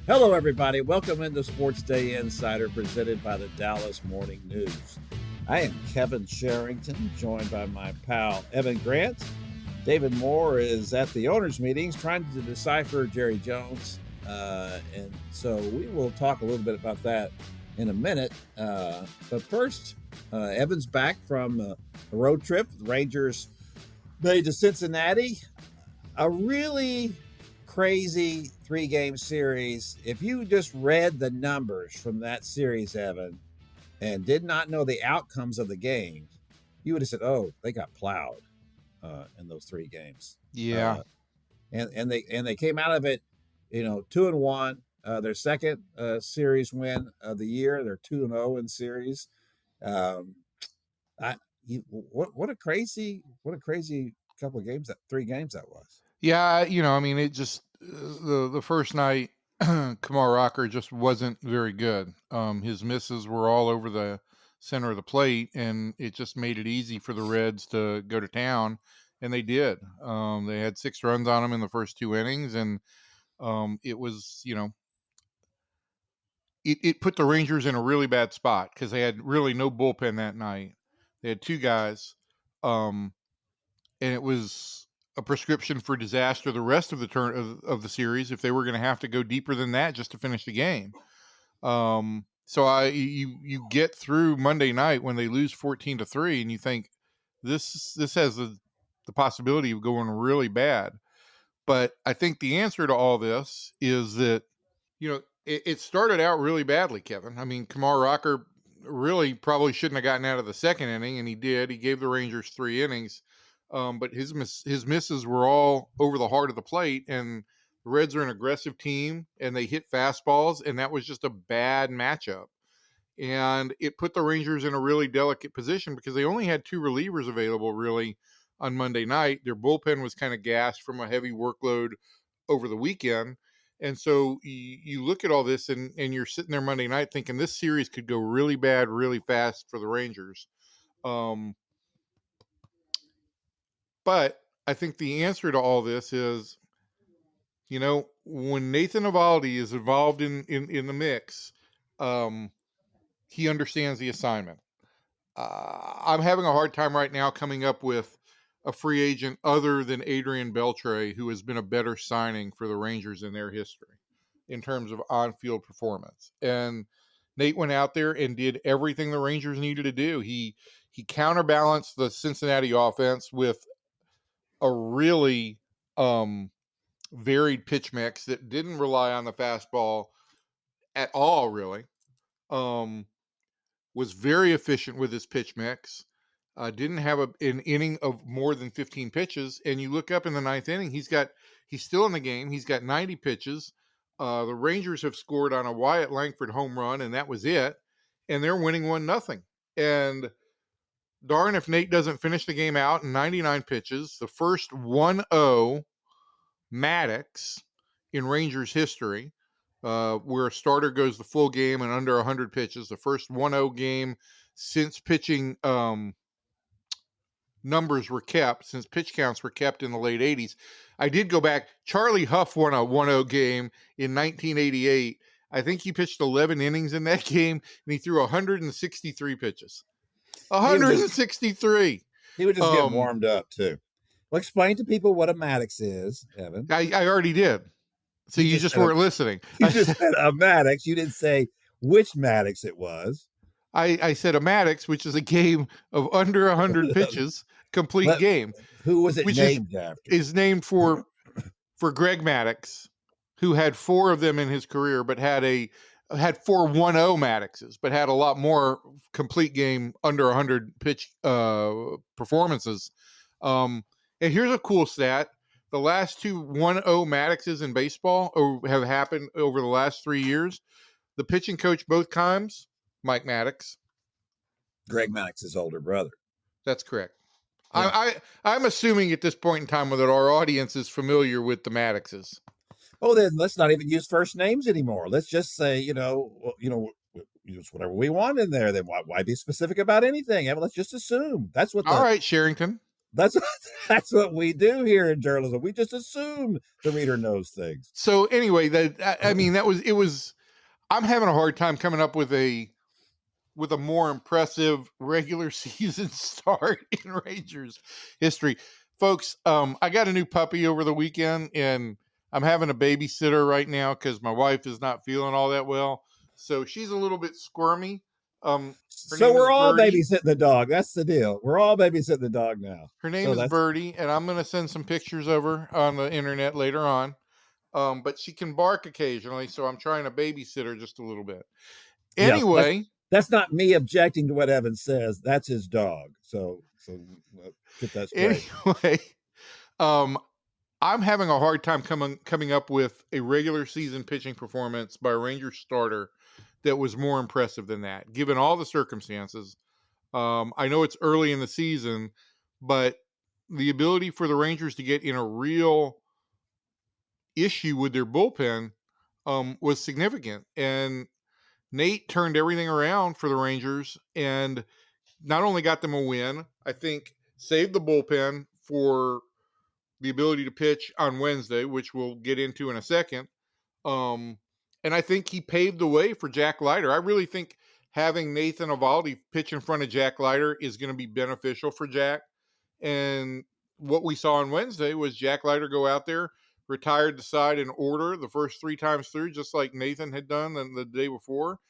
Hello, everybody. Welcome into SportsDay Insider presented by the Dallas Morning News. I am Kevin Sherrington, joined by my pal Evan Grant. David Moore is at the owners' meetings trying to decipher Jerry Jones. And so we will talk a little bit about that in a minute. But first, Evan's back from a road trip. The Rangers made to Cincinnati. A really crazy 3-game series. If you just read the numbers from that series, Evan, and did not know the outcomes of the games, you would have said, "Oh, they got plowed in those 3 games." Yeah, and they came out of it, 2-1. Their second series win of the year. They're 2-0 in series. What a crazy couple of games, 3 games that was. yeah. It just the first night, Kamal Rocker just wasn't very good. His misses were all over the center of the plate, and it just made it easy for the Reds to go to town, and they did. They had 6 runs on them in the first 2 innings, and it was, it put the Rangers in a really bad spot because they had really no bullpen that night. They had 2 guys, and it was a prescription for disaster the rest of the turn of the series if they were going to have to go deeper than that just to finish the game. So you get through Monday night when they lose 14-3, and you think this has the possibility of going really bad. But I think the answer to all this is that, it started out really badly, Kevin. I mean, Kamal Rocker really probably shouldn't have gotten out of the second inning, and he did. He gave the Rangers 3 innings. But his misses were all over the heart of the plate, and the Reds are an aggressive team, and they hit fastballs, and that was just a bad matchup. And it put the Rangers in a really delicate position because they only had 2 relievers available, really, on Monday night. Their bullpen was kind of gassed from a heavy workload over the weekend. And so you look at all this, and you're sitting there Monday night thinking this series could go really bad, really fast for the Rangers. But I think the answer to all this is, when Nathan Eovaldi is involved in the mix, he understands the assignment. I'm having a hard time right now coming up with a free agent other than Adrian Beltre who has been a better signing for the Rangers in their history in terms of on-field performance. And Nate went out there and did everything the Rangers needed to do. He counterbalanced the Cincinnati offense with a really varied pitch mix that didn't rely on the fastball at all, really. Was very efficient with his pitch mix. Didn't have an inning of more than 15 pitches. And you look up in the 9th inning, he's still in the game. He's got 90 pitches. The Rangers have scored on a Wyatt Langford home run, and that was it. And they're winning 1-0. And darn if Nate doesn't finish the game out in 99 pitches, the first 1-0 Maddox in Rangers history, where a starter goes the full game and under 100 pitches, the first 1-0 game since pitching numbers were kept, since pitch counts were kept in the late 80s. I did go back. Charlie Huff won a 1-0 game in 1988. I think he pitched 11 innings in that game, and he threw 163 pitches. 163. He would just get warmed up, too. Well, explain to people what a Maddox is, Evan. I already did. So you just weren't listening. You just said a Maddox. You didn't say which Maddox it was. I said a Maddox, which is a game of under 100 pitches, complete game. Who was it named after? Is named for Greg Maddux, who had 4 of them in his career, but had 4 1-0 Maddoxes, but had a lot more complete game under 100 pitch performances. And here's a cool stat. The last 2 1-0 Maddoxes in baseball have happened over the last 3 years. The pitching coach both times, Mike Maddux. Greg Maddox's older brother. That's correct. Yeah. I'm assuming at this point in time that our audience is familiar with the Maddoxes. Oh, then let's not even use first names anymore. Let's just say, use whatever we want in there. Then why be specific about anything? Let's just assume that's what. All right, Sherrington. That's what we do here in journalism. We just assume the reader knows things. So anyway, it was. I'm having a hard time coming up with a more impressive regular season start in Rangers history. Folks, I got a new puppy over the weekend, and I'm having a babysitter right now because my wife is not feeling all that well. So she's a little bit squirmy. So we're all Birdy. babysitting the dog. That's the deal. We're all babysitting the dog now. Her name is Birdy, and I'm going to send some pictures of her on the internet later on. But she can bark occasionally, so I'm trying to babysit her just a little bit. Anyway. Yeah, that's not me objecting to what Evan says. That's his dog. So get that straight. Anyway, I'm having a hard time coming up with a regular season pitching performance by a Rangers starter that was more impressive than that, given all the circumstances. I know it's early in the season, but the ability for the Rangers to get in a real issue with their bullpen was significant. And Nate turned everything around for the Rangers and not only got them a win, I think saved the bullpen for the ability to pitch on Wednesday, which we'll get into in a second. And I think he paved the way for Jack Leiter. I really think having Nathan Eovaldi pitch in front of Jack Leiter is going to be beneficial for Jack. And what we saw on Wednesday was Jack Leiter go out there, retired the side in order the first 3 times through, just like Nathan had done the day before,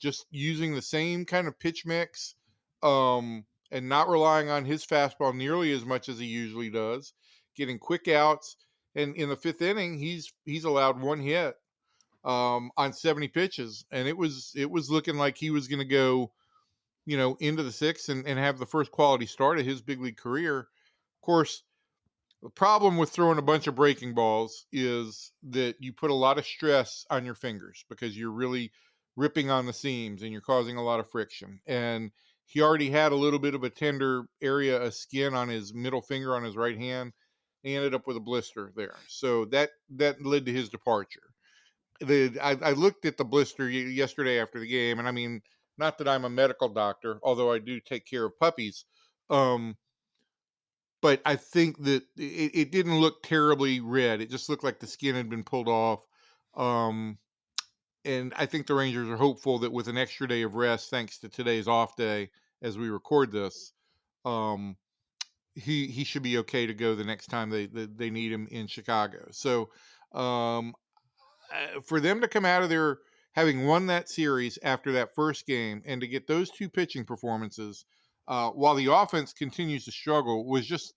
just using the same kind of pitch mix and not relying on his fastball nearly as much as he usually does, getting quick outs. And in the 5th inning, he's allowed 1 hit on 70 pitches. And it was looking like he was going to go, into the 6th and have the first quality start of his big league career. Of course, the problem with throwing a bunch of breaking balls is that you put a lot of stress on your fingers because you're really ripping on the seams and you're causing a lot of friction. And he already had a little bit of a tender area of skin on his middle finger on his right hand. He ended up with a blister there. So that led to his departure. I looked at the blister yesterday after the game, and I mean, not that I'm a medical doctor, although I do take care of puppies. But I think that it didn't look terribly red. It just looked like the skin had been pulled off. And I think the Rangers are hopeful that with an extra day of rest, thanks to today's off day as we record this, he should be okay to go the next time they need him in Chicago. So for them to come out of there having won that series after that first game and to get those 2 pitching performances while the offense continues to struggle was just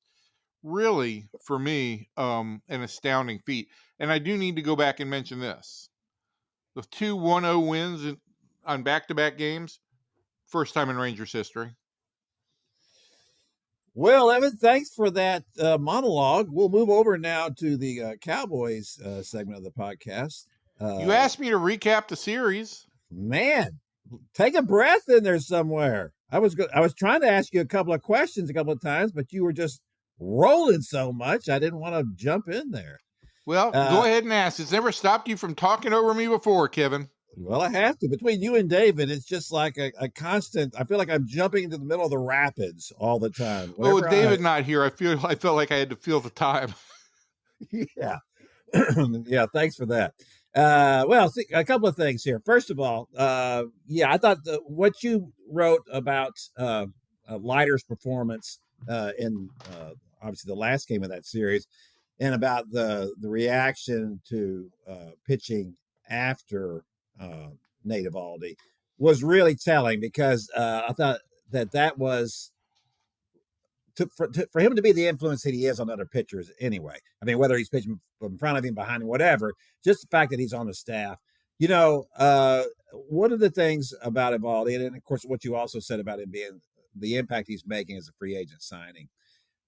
really, for me, an astounding feat. And I do need to go back and mention this. The 2 1-0 wins on back-to-back games, first time in Rangers history. Well, Evan, thanks for that monologue. We'll move over now to the Cowboys segment of the podcast. You asked me to recap the series. Man, take a breath in there somewhere. I was trying to ask you a couple of questions a couple of times, but you were just rolling so much, I didn't want to jump in there. Well, go ahead and ask. It's never stopped you from talking over me before, Kevin. Well, I have to. Between you and David, it's just like a constant. I feel like I'm jumping into the middle of the rapids all the time. Well, with David not here, I felt like I had to feel the time. Yeah. Yeah, thanks for that. Well, see, a couple of things here. First of all, I thought what you wrote about Leiter's performance in obviously the last game of that series and about the reaction to pitching after Nate Eovaldi was really telling because I thought that was for him to be the influence that he is on other pitchers anyway. I mean, whether he's pitching in front of him, behind him, whatever, just the fact that he's on the staff. One of the things about Eovaldi, and of course what you also said about him being the impact he's making as a free agent signing,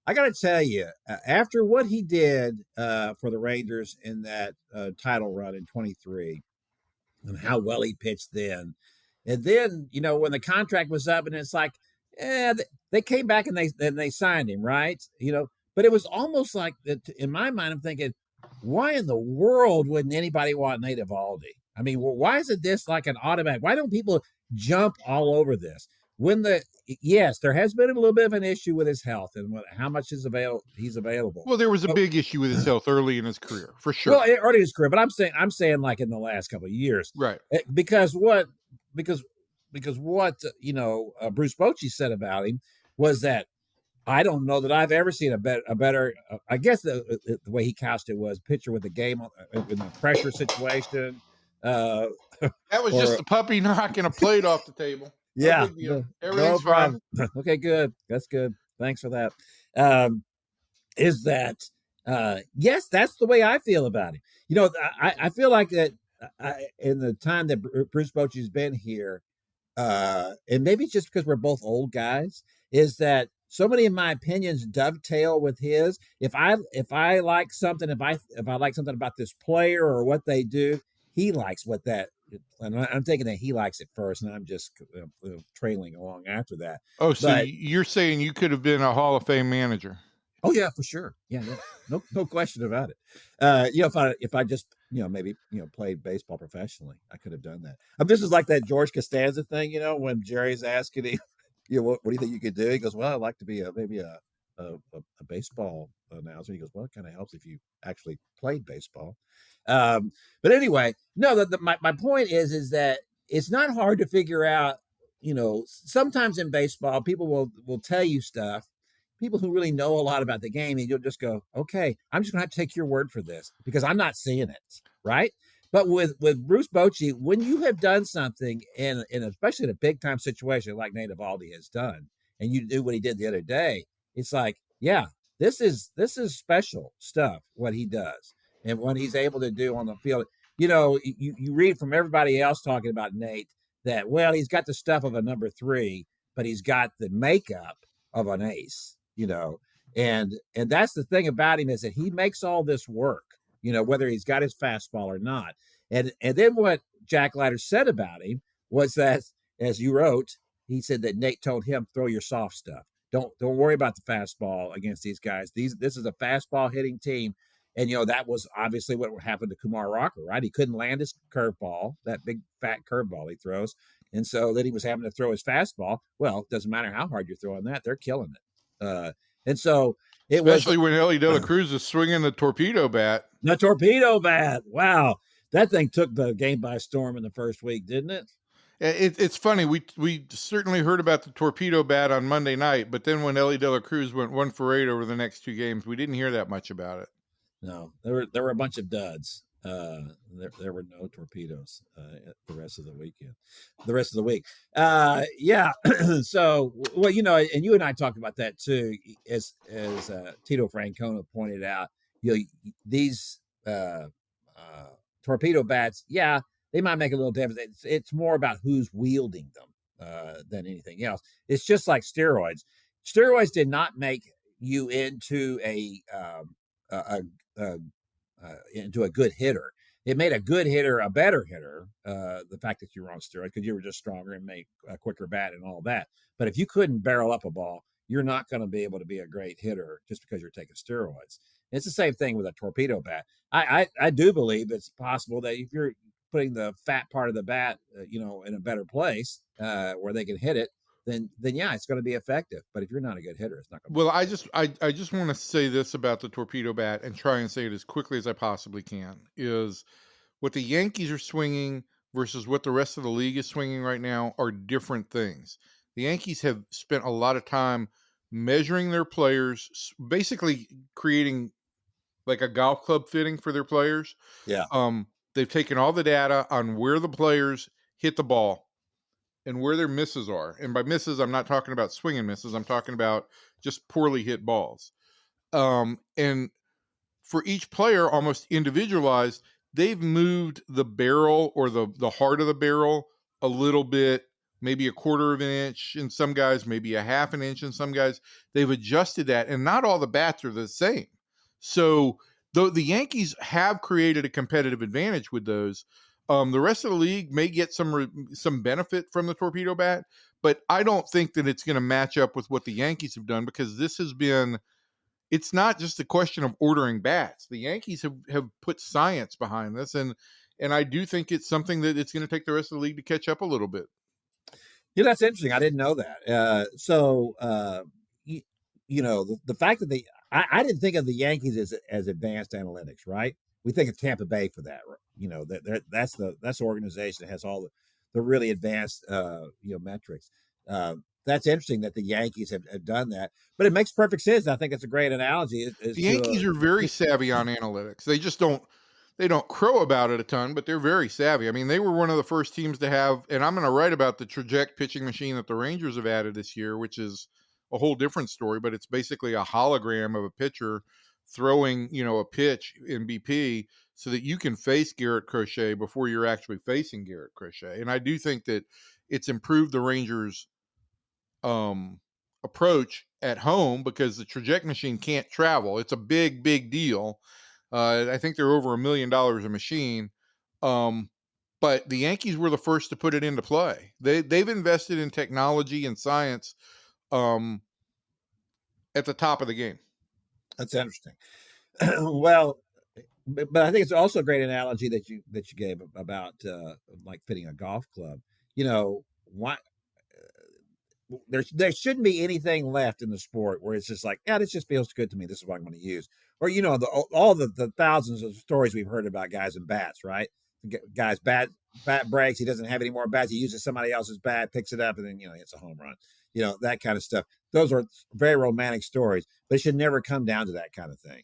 I got to tell you, after what he did for the Rangers in that title run in 23 and how well he pitched then, and then, when the contract was up and it's like, they came back and they signed him, right? But it was almost like, in my mind, I'm thinking, why in the world wouldn't anybody want Nate Eovaldi? I mean, why isn't this like an automatic? Why don't people jump all over this? yes, there has been a little bit of an issue with his health and how much he's available. Well, there was a big issue with his health early in his career, for sure. Well, early in his career, but I'm saying like in the last couple of years, right? Because what Bruce Bochy said about him was that I don't know that I've ever seen a better. I guess the way he couched it was pitcher with the game in a pressure situation. That was just the puppy knocking a plate off the table. Yeah, no big deal. Everything's fine. Okay, good. That's good. Thanks for that. Is that yes? That's the way I feel about him. I feel like that in the time that Bruce Bochy's been here, and maybe it's just because we're both old guys, is that so many of my opinions dovetail with his. If I like something, if I like something about this player or what they do, he likes what that. And I'm thinking that he likes it first, and I'm just trailing along after that. Oh, so you're saying you could have been a Hall of Fame manager? Oh yeah, for sure. Yeah, no question about it. If I just maybe played baseball professionally, I could have done that. This is like that George Costanza thing, when Jerry's asking him, what do you think you could do? He goes, well, I'd like to be maybe a baseball announcer. He goes, well, it kind of helps if you actually played baseball. But anyway, no. My point is that it's not hard to figure out. Sometimes in baseball, people will tell you stuff. People who really know a lot about the game, and you'll just go, okay, I'm just going to have to take your word for this because I'm not seeing it, right? But with Bruce Bochy, when you have done something in especially in a big time situation like Nathan Eovaldi has done, and you do what he did the other day, it's like, yeah, this is special stuff what he does and what he's able to do on the field. You read from everybody else talking about Nate that, well, he's got the stuff of a number 3, but he's got the makeup of an ace. And that's the thing about him is that he makes all this work, whether he's got his fastball or not. And then what Jack Leiter said about him was that, as you wrote, he said that Nate told him, throw your soft stuff. Don't worry about the fastball against these guys. This is a fastball hitting team. And, that was obviously what happened to Kumar Rocker, right? He couldn't land his curveball, that big fat curveball he throws. And so then he was having to throw his fastball. Well, it doesn't matter how hard you're throwing that. They're killing it. And so it especially when Ellie De La Cruz is swinging the torpedo bat. The torpedo bat. Wow. That thing took the game by storm in the first week, didn't it? It's funny. We certainly heard about the torpedo bat on Monday night, but then when Ellie De La Cruz went 1 for 8 over the next 2 games, we didn't hear that much about it. No, there were a bunch of duds. There were no torpedoes the rest of the week. Yeah. So, well, and you and I talked about that too, as Tito Francona pointed out. These torpedo bats, yeah, they might make a little difference. It's more about who's wielding them than anything else. It's just like steroids. Steroids did not make you into into a good hitter. It made a good hitter a better hitter. The fact that you were on steroids because you were just stronger and make a quicker bat and all that. But if you couldn't barrel up a ball, you're not going to be able to be a great hitter just because you're taking steroids. It's the same thing with a torpedo bat. I do believe it's possible that if you're putting the fat part of the bat, in a better place where they can hit it, then yeah, it's going to be effective. But if you're not a good hitter, it's not going to. Well, I just want to say this about the torpedo bat and try and say it as quickly as I possibly can. Is what the Yankees are swinging versus what the rest of the league is swinging right now are different things. The Yankees have spent a lot of time measuring their players, basically creating like a golf club fitting for their players. Yeah. They've taken all the data on where the players hit the ball and where their misses are. And by misses, I'm not talking about swinging misses. I'm talking about just poorly hit balls. And for each player, almost individualized, they've moved the barrel or the heart of the barrel a little bit, maybe a quarter of an inch in some guys, maybe a half an inch in some guys. They've adjusted that, and not all the bats are the same. So though the Yankees have created a competitive advantage with those, the rest of the league may get some benefit from the torpedo bat, but I don't think that it's going to match up with what the Yankees have done, because this has been, it's not just a question of ordering bats. The Yankees have put science behind this, and I do think it's something that it's going to take the rest of the league to catch up a little bit. Yeah, that's interesting. I didn't know that. The fact that I didn't think of the Yankees as advanced analytics, right? We think of Tampa Bay for that. That's the organization that has all the really advanced, metrics. That's interesting that the Yankees have done that, but it makes perfect sense. I think it's a great analogy. Is The to Yankees are very savvy on analytics. They don't crow about it a ton, but they're very savvy. I mean, they were one of the first teams to have, and I'm going to write about the traject pitching machine that the Rangers have added this year, which is a whole different story, but it's basically a hologram of a pitcher throwing, a pitch in BP so that you can face Garrett Crochet before you're actually facing Garrett Crochet. And I do think that it's improved the Rangers' approach at home because the traject machine can't travel. It's a big, big deal. I think they're over $1 million a machine. But the Yankees were the first to put it into play. They've invested in technology and science at the top of the game. That's interesting. Well, but I think it's also a great analogy that you gave about like fitting a golf club. Why there shouldn't be anything left in the sport where it's just like, yeah, this just feels good to me. This is what I'm going to use. Or all the thousands of stories we've heard about guys and bats, right? Guys bat breaks. He doesn't have any more bats. He uses somebody else's bat, picks it up, and then hits a home run. That kind of stuff. Those are very romantic stories, but it should never come down to that kind of thing.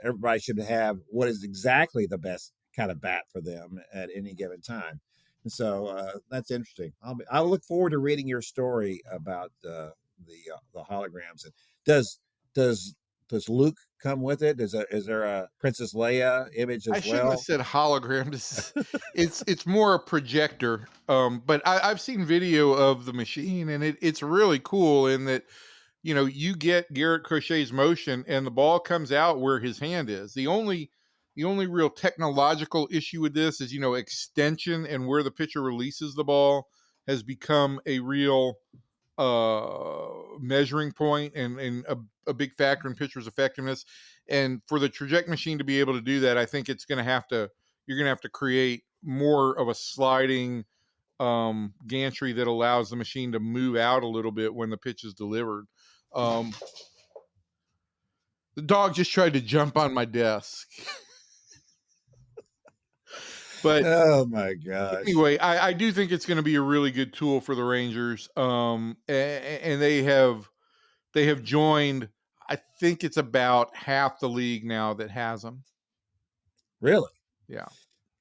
Everybody should have what is exactly the best kind of bat for them at any given time. And so that's interesting. I'll look forward to reading your story about the holograms. And does Luke come with it? Is there a Princess Leia image as I shouldn't have said hologram. It's more a projector. But I've seen video of the machine, and it's really cool in that you get Garrett Crochet's motion, and the ball comes out where his hand is. The only real technological issue with this is, extension and where the pitcher releases the ball has become a real measuring point and a big factor in pitcher's effectiveness. And for the traject machine to be able to do that, I think you're going to have to create more of a sliding gantry that allows the machine to move out a little bit when the pitch is delivered. The dog just tried to jump on my desk. But oh my gosh! Anyway, I do think it's going to be a really good tool for the Rangers. And they have joined. I think it's about half the league now that has them. Really? Yeah.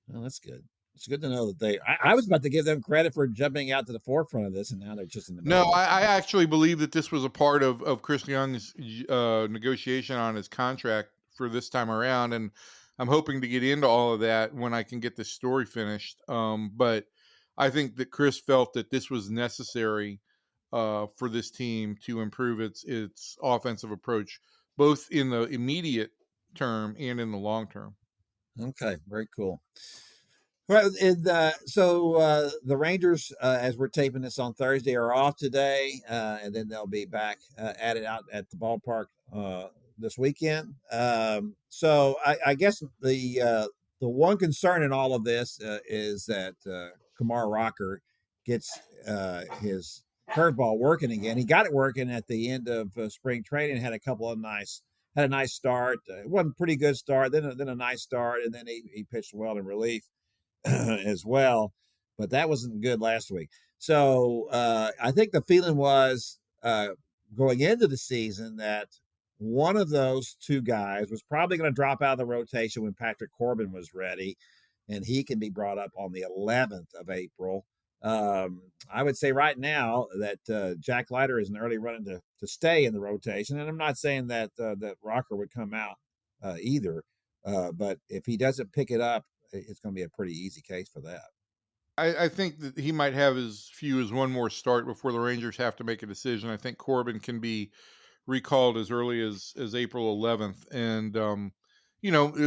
Well, that's good. It's good to know that I was about to give them credit for jumping out to the forefront of this, and now they're just in the middle. No, I actually believe that this was a part of Chris Young's negotiation on his contract for this time around, and I'm hoping to get into all of that when I can get this story finished. But I think that Chris felt that this was necessary for this team to improve its offensive approach, both in the immediate term and in the long term. Okay, very cool. Well, the Rangers, as we're taping this on Thursday, are off today, and then they'll be back at it out at the ballpark this weekend. So I guess the one concern in all of this is that Kumar Rocker gets his curveball working again. He got it working at the end of spring training. Had a nice start. It wasn't a pretty good start. Then a nice start, and then he pitched well in relief as well, but that wasn't good last week. So I think the feeling was going into the season that one of those two guys was probably going to drop out of the rotation when Patrick Corbin was ready, and he can be brought up on the 11th of April. I would say right now that Jack Leiter is an early running to stay in the rotation, and I'm not saying that that Rocker would come out either, but if he doesn't pick it up, it's going to be a pretty easy case for that. I think that he might have as few as one more start before the Rangers have to make a decision. I think Corbin can be recalled as early as April 11th. And,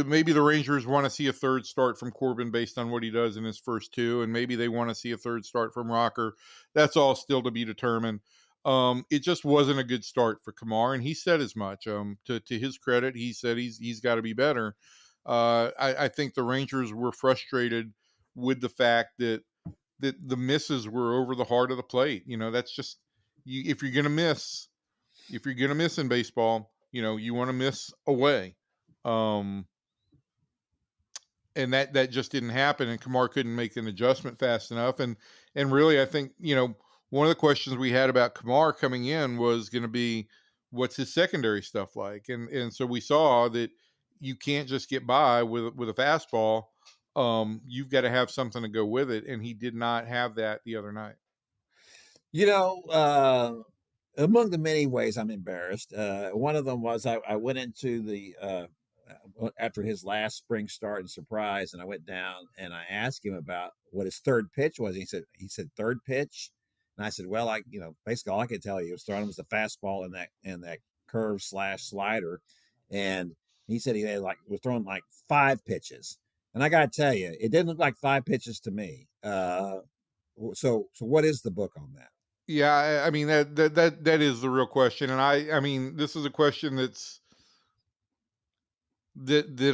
maybe the Rangers want to see a third start from Corbin based on what he does in his first two. And maybe they want to see a third start from Rocker. That's all still to be determined. It just wasn't a good start for Kumar, and he said as much. To his credit, he said he's got to be better. I think the Rangers were frustrated with the fact that that the misses were over the heart of the plate. That's just if you're gonna miss, in baseball, you want to miss away. And that just didn't happen, and Kamar couldn't make an adjustment fast enough. And really, I think one of the questions we had about Kamar coming in was going to be, what's his secondary stuff like? And so we saw that you can't just get by with a fastball. You've got to have something to go with it, and he did not have that the other night. Among the many ways I'm embarrassed, one of them was I went into the after his last spring start and surprise, and I went down and I asked him about what his third pitch was. He said third pitch, and I said, well, basically all I could tell you was throwing was the fastball and that curve / slider, and he said he had was throwing like 5 pitches, and I got to tell you, it didn't look like 5 pitches to me. So what is the book on that? Yeah, I mean that is the real question, and I mean this is a question that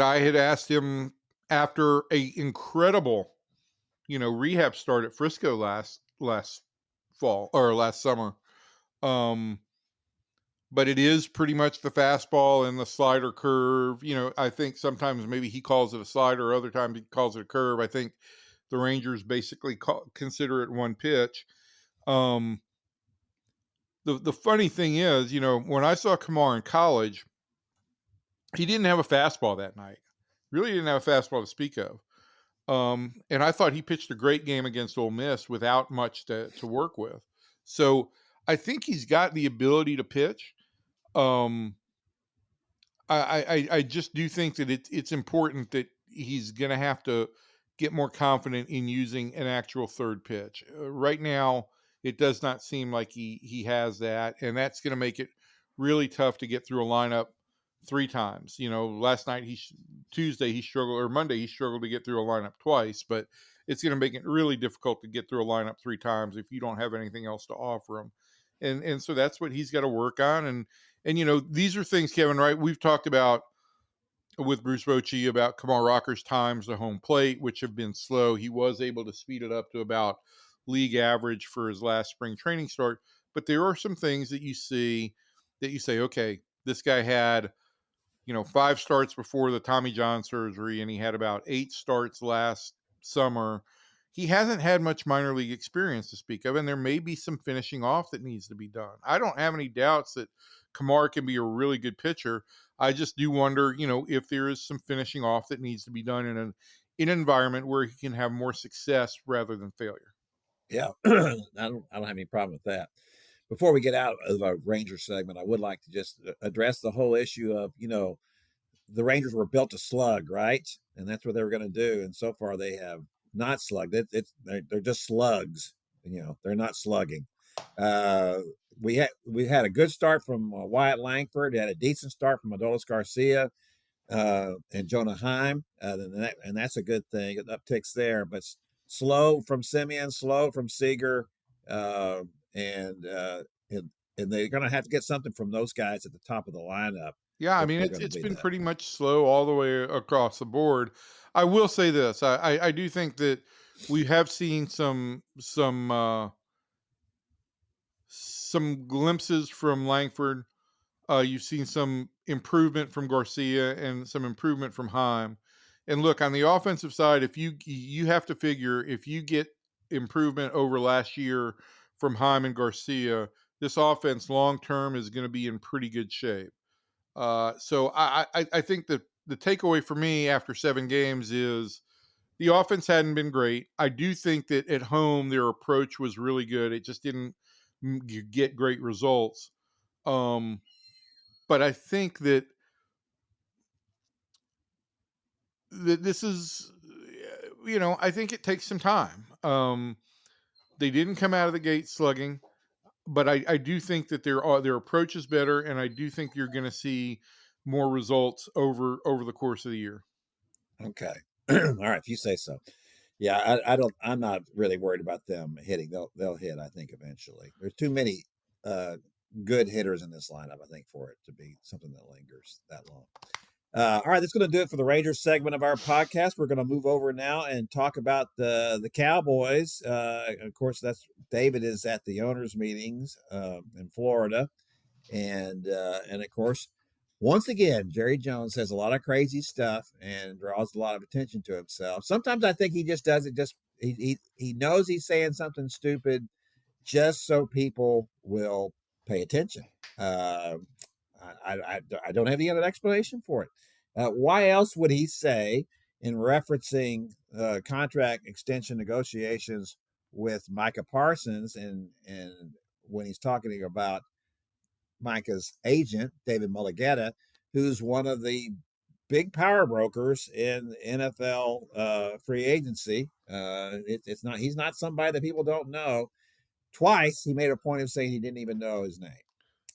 I had asked him after a incredible, rehab start at Frisco last fall or last summer. But it is pretty much the fastball and the slider curve. I think sometimes maybe he calls it a slider, other times he calls it a curve. I think the Rangers basically consider it one pitch. The funny thing is, when I saw Kamar in college, he didn't have a fastball that night. Really didn't have a fastball to speak of. And I thought he pitched a great game against Ole Miss without much to work with. So I think he's got the ability to pitch. I just do think that it's important that he's going to have to get more confident in using an actual third pitch. Right now, it does not seem like he has that, and that's going to make it really tough to get through a lineup 3 times. Last night Tuesday he struggled, or Monday he struggled to get through a lineup twice, but it's going to make it really difficult to get through a lineup 3 times if you don't have anything else to offer him. And so that's what he's got to work on. And these are things, Kevin, right? We've talked about with Bruce Bochy about Kamar Rocker's times to home plate, which have been slow. He was able to speed it up to about league average for his last spring training start. But there are some things that you see that you say, okay, this guy had, 5 starts before the Tommy John surgery, and he had about 8 starts last summer. He hasn't had much minor league experience to speak of, and there may be some finishing off that needs to be done. I don't have any doubts that Kamar can be a really good pitcher. I just do wonder, if there is some finishing off that needs to be done in an environment where he can have more success rather than failure. Yeah, I don't have any problem with that. Before we get out of our Ranger segment, I would like to just address the whole issue of, the Rangers were built to slug, right? And that's what they were going to do. And so far they have not slugged. They're just slugs. They're not slugging. We had a good start from Wyatt Langford. Had a decent start from Adolis Garcia and Jonah Heim, and that's a good thing. It upticks there, but slow from Simeon, slow from Seager, and they're going to have to get something from those guys at the top of the lineup. Yeah, I mean, it's been pretty much slow all the way across the board. I will say this: I do think that we have seen some glimpses from Langford. You've seen some improvement from Garcia and some improvement from Heim. And look, on the offensive side, if you have to figure, if you get improvement over last year from Heim and Garcia, this offense long term is going to be in pretty good shape. So I think that the takeaway for me after 7 games is the offense hadn't been great. I do think that at home their approach was really good. It just didn't get great results. But I think that this is, I think it takes some time. They didn't come out of the gate slugging, but I do think that their approach is better, and I do think you're going to see more results over the course of the year. Okay. All right, if you say so. Yeah, I'm not really worried about them hitting. They'll hit, I think, eventually. There's too many good hitters in this lineup, I think, for it to be something that lingers that long. All right, that's going to do it for the Rangers segment of our podcast. We're going to move over now and talk about the Cowboys. Of course, that's David is at the owners' meetings in Florida, and of course, once again, Jerry Jones says a lot of crazy stuff and draws a lot of attention to himself. Sometimes I think he just does it. Just he knows he's saying something stupid just so people will pay attention. Uh, I don't have any other explanation for it. Why else would he say, in referencing contract extension negotiations with Micah Parsons, and when he's talking about Micah's agent, David Mulligetta, who's one of the big power brokers in NFL free agency. It's not he's not somebody that people don't know. Twice he made a point of saying he didn't even know his name.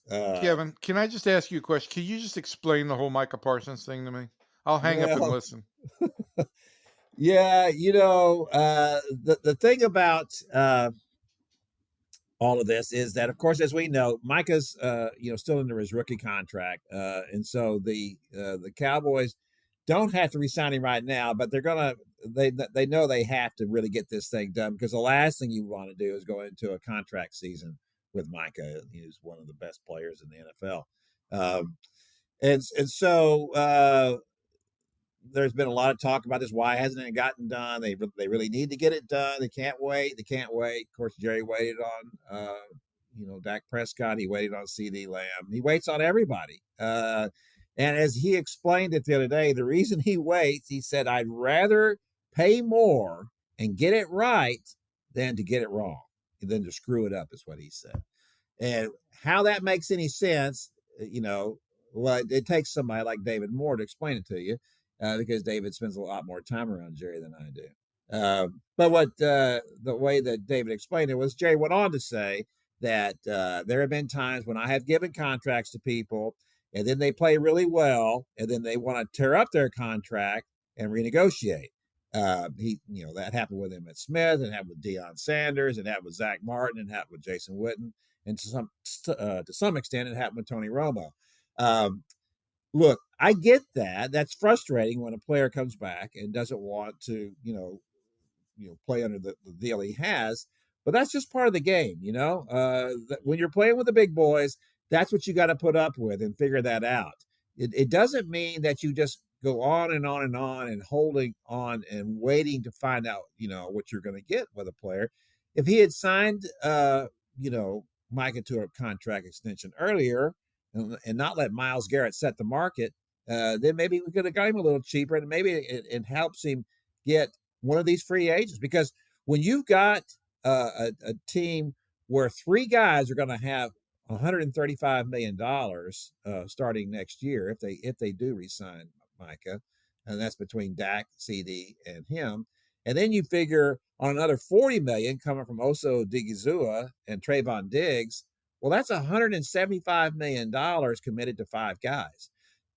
Kevin, can I just ask you a question? Can you just explain the whole Micah Parsons thing to me? I'll hang up and Well, listen. yeah, the thing about all of this is that, of course, as we know, Micah's still under his rookie contract, and so the Cowboys don't have to re-sign him right now, but they know they have to really get this thing done, because the last thing you want to do is go into a contract season with Micah. He's one of the best players in the NFL, and so there's been a lot of talk about this. Why hasn't it gotten done? They really need to get it done. They can't wait. They can't wait. Of course, Jerry waited on Dak Prescott. He waited on CD Lamb. He waits on everybody. And as he explained it the other day, the reason he waits, he said, I'd rather pay more and get it right than to get it wrong, than to screw it up, is what he said. And how that makes any sense, well, it takes somebody like David Moore to explain it to you, because David spends a lot more time around Jerry than I do. But what the way that David explained it was, Jerry went on to say that there have been times when I have given contracts to people, and then they play really well, and then they want to tear up their contract and renegotiate. That happened with Emmitt Smith, and happened with Deion Sanders, and happened with Zach Martin, and happened with Jason Witten, and to some extent, it happened with Tony Romo. Look, I get that. That's frustrating when a player comes back and doesn't want to, play under the deal he has. But that's just part of the game, when you're playing with the big boys, that's what you got to put up with and figure that out. It doesn't mean that you just go on and on and on and holding on and waiting to find out, what you're going to get with a player. If he had signed, Micah to a contract extension earlier, and not let Myles Garrett set the market, then maybe we could have got him a little cheaper, and maybe it helps him get one of these free agents. Because when you've got a team where three guys are going to have $135 million starting next year, if they do re-sign Micah, and that's between Dak, CD, and him, and then you figure on another $40 million coming from Oso Odigizua and Trayvon Diggs. Well, that's $175 million committed to five guys.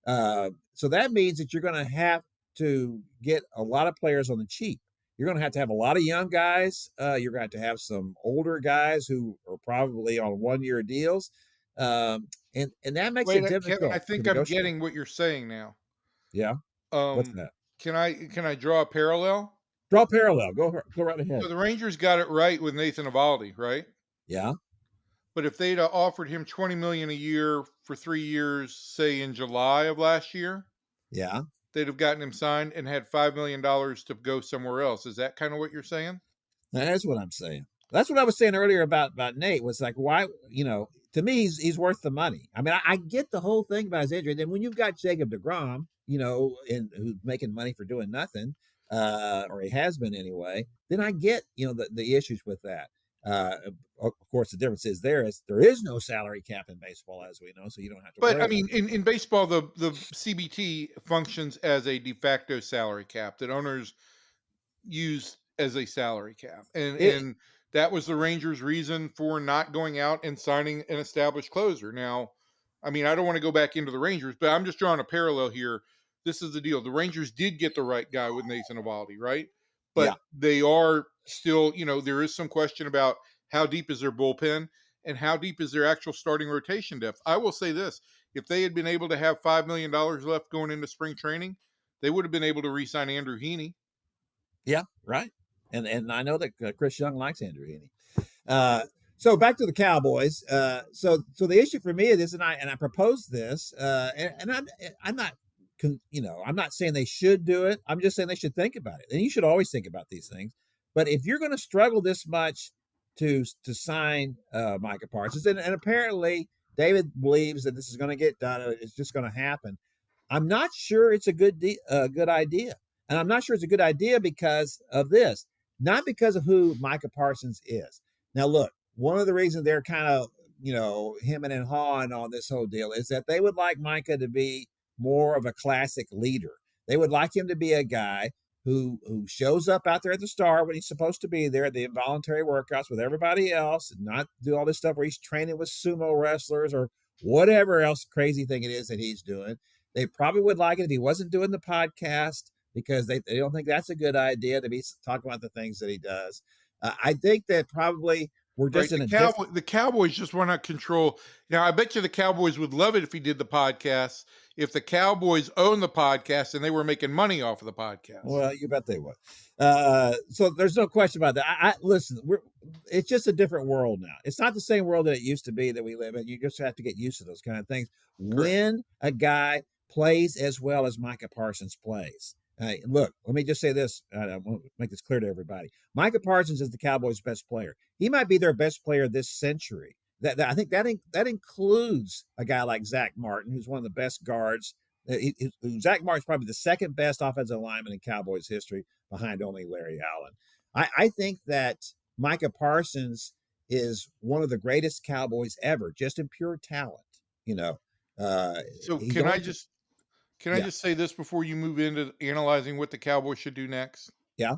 So that means that you're going to have to get a lot of players on the cheap. You're going to have a lot of young guys. You're going to have some older guys who are probably on 1-year deals. And that makes it difficult. Kevin, I think I'm getting what you're saying now. Yeah. What's that? Can I draw a parallel? Draw a parallel. Go right ahead. So the Rangers got it right with Nathan Eovaldi, right? Yeah. But if they'd offered him $20 million a year for 3 years, say in July of last year, yeah, they'd have gotten him signed and had $5 million to go somewhere else. Is that kind of what you're saying? That's what I'm saying. That's what I was saying earlier about Nate. Was like, why, to me, he's worth the money. I mean, I get the whole thing about his injury. And when you've got Jacob deGrom, who's making money for doing nothing, or he has been anyway, then I get, the issues with that. Of course, the difference is there is no salary cap in baseball, as we know, so you don't have to. But I mean, in baseball, the CBT functions as a de facto salary cap that owners use as a salary cap, and that was the Rangers' reason for not going out and signing an established closer. Now, I mean, I don't want to go back into the Rangers, but I'm just drawing a parallel here. This is the deal: the Rangers did get the right guy with Nathan Eovaldi, right? But they are still, there is some question about how deep is their bullpen and how deep is their actual starting rotation depth. I will say this: if they had been able to have $5 million left going into spring training, they would have been able to re-sign Andrew Heaney. Yeah, right. And I know that Chris Young likes Andrew Heaney. So back to the Cowboys. So the issue for me is, and I proposed this, and I'm not, I'm not saying they should do it. I'm just saying they should think about it. And you should always think about these things. But if you're going to struggle this much to sign Micah Parsons, and apparently David believes that this is going to get done, it's just going to happen. I'm not sure it's a good idea. And I'm not sure it's a good idea because of this, not because of who Micah Parsons is. Now, look, one of the reasons they're kind of, hemming and hawing on this whole deal is that they would like Micah to be more of a classic leader. They would like him to be a guy who shows up out there at the start when he's supposed to be there, the involuntary workouts with everybody else, and not do all this stuff where he's training with sumo wrestlers or whatever else crazy thing it is that he's doing. They probably would like it if he wasn't doing the podcast, because they don't think that's a good idea to be talking about the things that he does. I think that probably we're just in the Cowboys just want to control. Now, I bet you the Cowboys would love it if he did the podcast, if the Cowboys own the podcast and they were making money off of the podcast. Well, you bet they would. So there's no question about that. Listen, it's just a different world now. It's not the same world that it used to be that we live in. You just have to get used to those kind of things. Correct. When a guy plays as well as Micah Parsons plays. Look, let me just say this. I want to make this clear to everybody. Micah Parsons is the Cowboys' best player. He might be their best player this century. I think that includes a guy like Zach Martin, who's one of the best guards. Zach Martin's probably the second best offensive lineman in Cowboys history, behind only Larry Allen. I think that Micah Parsons is one of the greatest Cowboys ever, just in pure talent. So can I just say this before you move into analyzing what the Cowboys should do next? Yeah.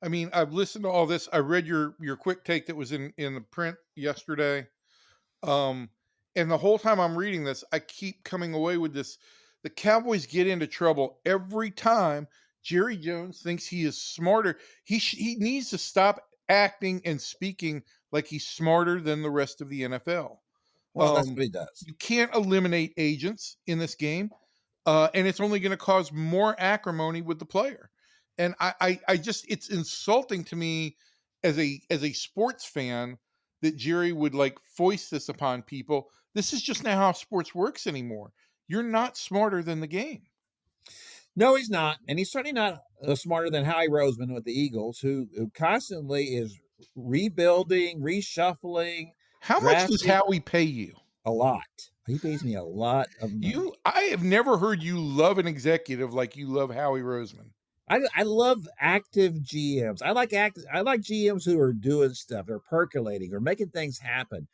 I mean, I've listened to all this. I read your quick take that was in the print yesterday. And the whole time I'm reading this, I keep coming away with this. The Cowboys get into trouble every time Jerry Jones thinks he is smarter. He needs to stop acting and speaking like he's smarter than the rest of the NFL. Well, that's what he does. You can't eliminate agents in this game. And it's only going to cause more acrimony with the player. And I just, it's insulting to me as a sports fan that Jerry would foist this upon people. This is just not how sports works anymore. You're not smarter than the game. No, he's not. And he's certainly not smarter than Howie Roseman with the Eagles, who constantly is rebuilding, reshuffling. How much does Howie pay you? A lot. He pays me a lot of money. I have never heard you love an executive like you love Howie Roseman. I love active GMs. I like GMs who are doing stuff, they're percolating or making things happen.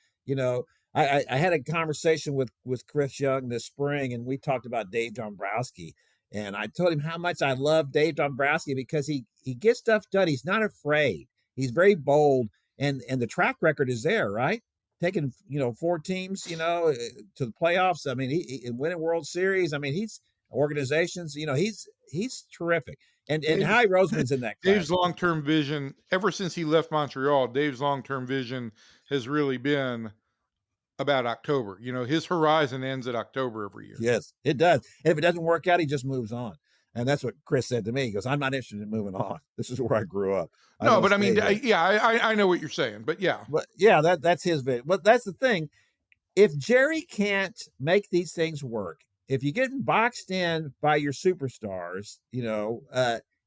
I had a conversation with Chris Young this spring, and we talked about Dave Dombrowski. And I told him how much I love Dave Dombrowski because he gets stuff done. He's not afraid. He's very bold, and the track record is there, right? Taking 4 teams to the playoffs. I mean, he winning World Series. I mean, he's organizations. He's terrific. And Howie Roseman's in that class. Dave's long-term vision, ever since he left Montreal, Dave's long-term vision has really been about October. His horizon ends at October every year. Yes, it does. And if it doesn't work out, he just moves on. And that's what Chris said to me. He goes, I'm not interested in moving on. This is where I grew up. No, but I mean, I know what you're saying, but yeah. But yeah, that's his vision. But that's the thing. If Jerry can't make these things work, if you're getting boxed in by your superstars,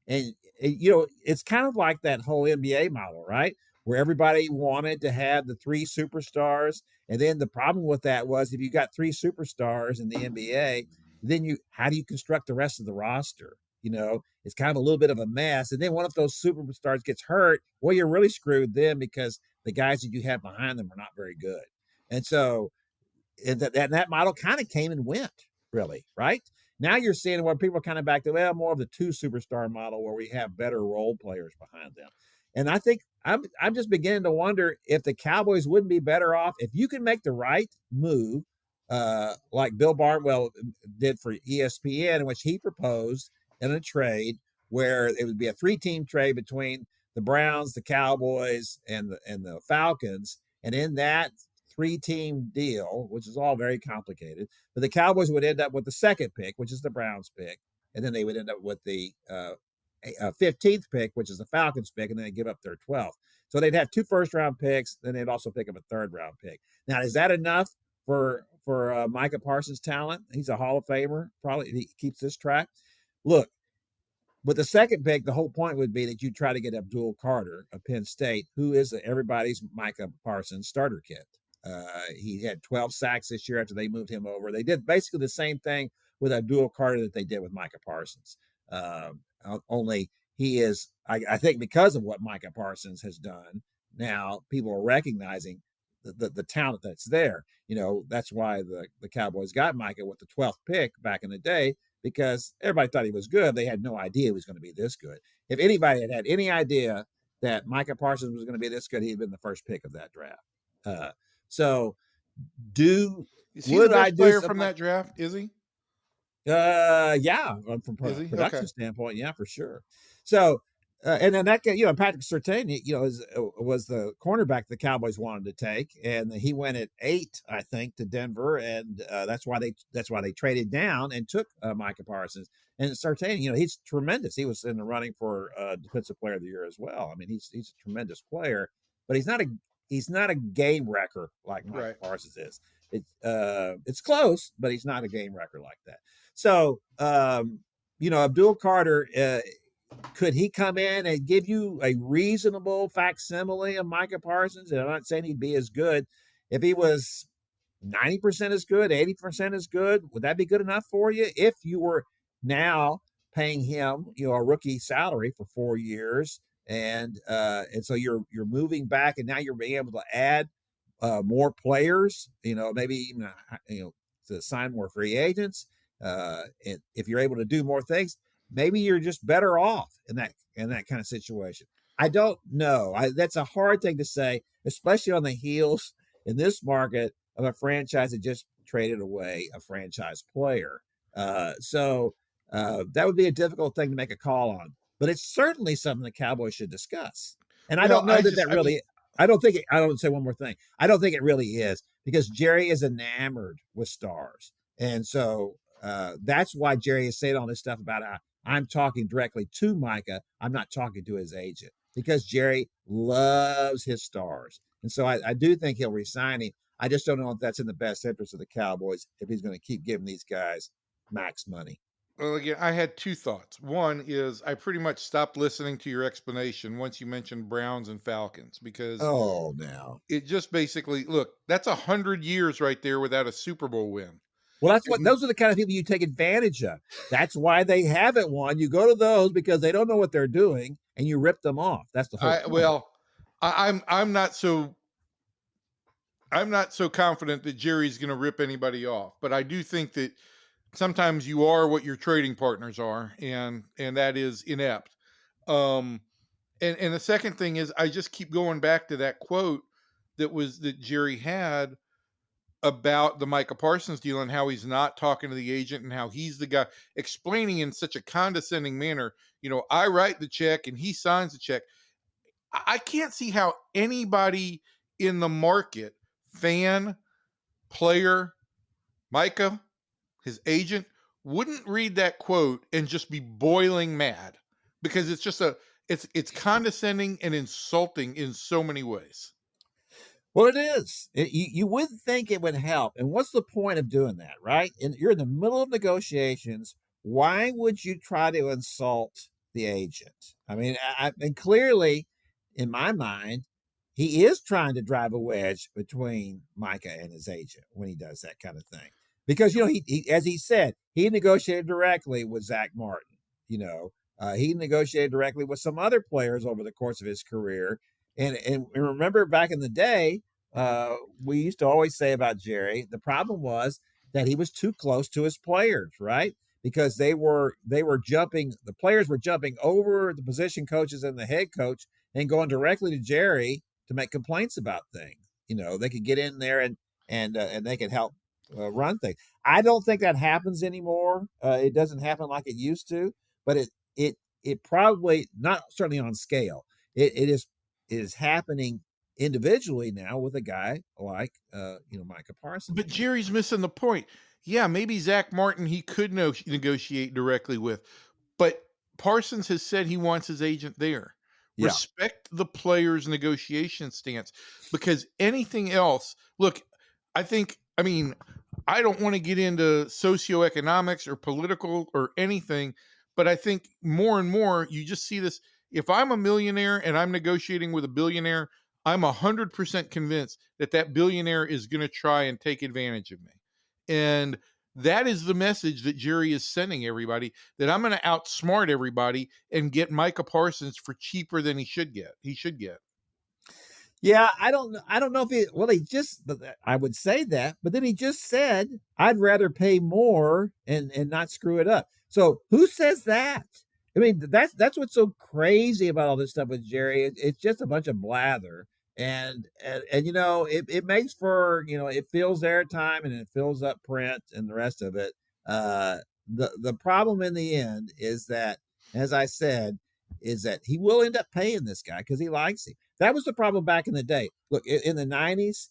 it's kind of like that whole NBA model, right? Where everybody wanted to have the 3 superstars. And then the problem with that was if you got 3 superstars in the NBA, then how do you construct the rest of the roster? It's kind of a little bit of a mess. And then one of those superstars gets hurt. Well, you're really screwed then because the guys that you have behind them are not very good. And so that model kind of came and went, really, right? Now you're seeing where people are kind of back to more of the 2 superstar model where we have better role players behind them. And I think I'm just beginning to wonder if the Cowboys wouldn't be better off if you can make the right move, like Bill Barnwell did for ESPN, in which he proposed in a trade where it would be a 3-team trade between the Browns, the Cowboys, and the Falcons. And in that 3-team deal, which is all very complicated. But the Cowboys would end up with the second pick, which is the Browns pick, and then they would end up with the 15th pick, which is the Falcons pick, and then they give up their 12th. So they'd have 2 first-round picks, then they'd also pick up a 3rd-round pick. Now, is that enough for Micah Parsons' talent? He's a Hall of Famer. Probably he keeps this track. Look, with the second pick, the whole point would be that you try to get Abdul Carter of Penn State, who is everybody's Micah Parsons starter kit. He had 12 sacks this year after they moved him over. They did basically the same thing with Abdul Carter that they did with Micah Parsons. Only he is, I think, because of what Micah Parsons has done, now people are recognizing the talent that's there. That's why the Cowboys got Micah with the 12th pick back in the day, because everybody thought he was good. They had no idea he was going to be this good. If anybody had any idea that Micah Parsons was going to be this good, he'd been the first pick of that draft. So is he the best player from that draft? Is he? Yeah, from production standpoint, yeah, for sure. So, and then that guy, Patrick Surtain, was the cornerback the Cowboys wanted to take, and he went at 8, I think, to Denver, and that's why they traded down and took Micah Parsons. And Surtain, he's tremendous. He was in the running for Defensive Player of the Year as well. I mean, he's a tremendous player, but he's not a game wrecker like Micah Parsons is. It's close, but he's not a game wrecker like that. So, Abdul Carter, could he come in and give you a reasonable facsimile of Micah Parsons? And I'm not saying he'd be as good. If he was 90% as good, 80% as good, would that be good enough for you? If you were now paying him, a rookie salary for 4 years, and so you're moving back, and now you're being able to add more players, maybe even to sign more free agents. And if you're able to do more things, maybe you're just better off in that kind of situation. I don't know. That's a hard thing to say, especially on the heels in this market of a franchise that just traded away a franchise player. So that would be a difficult thing to make a call on, but it's certainly something the Cowboys should discuss. And I don't know I don't say one more thing. I don't think it really is, because Jerry is enamored with stars. And so that's why Jerry is saying all this stuff about I'm talking directly to Micah. I'm not talking to his agent, because Jerry loves his stars. And so I do think he'll resign him. I just don't know if that's in the best interest of the Cowboys, if he's going to keep giving these guys max money. Well, again, I had 2 thoughts. One is I pretty much stopped listening to your explanation once you mentioned Browns and Falcons, because it just basically, look, that's 100 years right there without a Super Bowl win. Well, those are the kind of people you take advantage of. That's why they haven't won. You go to those because they don't know what they're doing, and you rip them off. That's the whole point. Well, I'm not so confident that Jerry's going to rip anybody off, but I do think that sometimes you are what your trading partners are, and that is inept. And the second thing is, I just keep going back to that quote that Jerry had about the Micah Parsons deal, and how he's not talking to the agent, and how he's the guy, explaining in such a condescending manner, I write the check and he signs the check. I can't see how anybody in the market, fan, player, Micah, his agent, wouldn't read that quote and just be boiling mad, because it's just it's condescending and insulting in so many ways. Well, it is. You would think it would help. And what's the point of doing that, right? And you're in the middle of negotiations. Why would you try to insult the agent? I mean, and clearly, in my mind, he is trying to drive a wedge between Micah and his agent when he does that kind of thing. Because, he as he said, he negotiated directly with Zach Martin. He negotiated directly with some other players over the course of his career. And remember, back in the day, we used to always say about Jerry, the problem was that he was too close to his players, right? Because the players were jumping over the position coaches and the head coach and going directly to Jerry to make complaints about things. They could get in there and they could help run things. I don't think that happens anymore. It doesn't happen like it used to, but it probably, not certainly on scale. It is happening individually now with a guy like Micah Parsons. But Jerry's missing the point. Yeah, maybe Zach Martin he could negotiate directly with, but Parsons has said he wants his agent there. Yeah. Respect the player's negotiation stance, because anything else, look, I mean, I don't want to get into socioeconomics or political or anything, but I think more and more you just see this. If I'm a millionaire and I'm negotiating with a billionaire, I'm 100% convinced that that billionaire is going to try and take advantage of me. And that is the message that Jerry is sending everybody, that I'm going to outsmart everybody and get Micah Parsons for cheaper than he should get. Yeah, I don't know if I would say that, but then he just said, I'd rather pay more and not screw it up. So who says that? I mean, that's what's so crazy about all this stuff with Jerry. It's just a bunch of blather. And it makes for, it fills airtime and it fills up print and the rest of it. The problem in the end is that, as I said, is that he will end up paying this guy because he likes him. That was the problem back in the day. Look, in the 90s,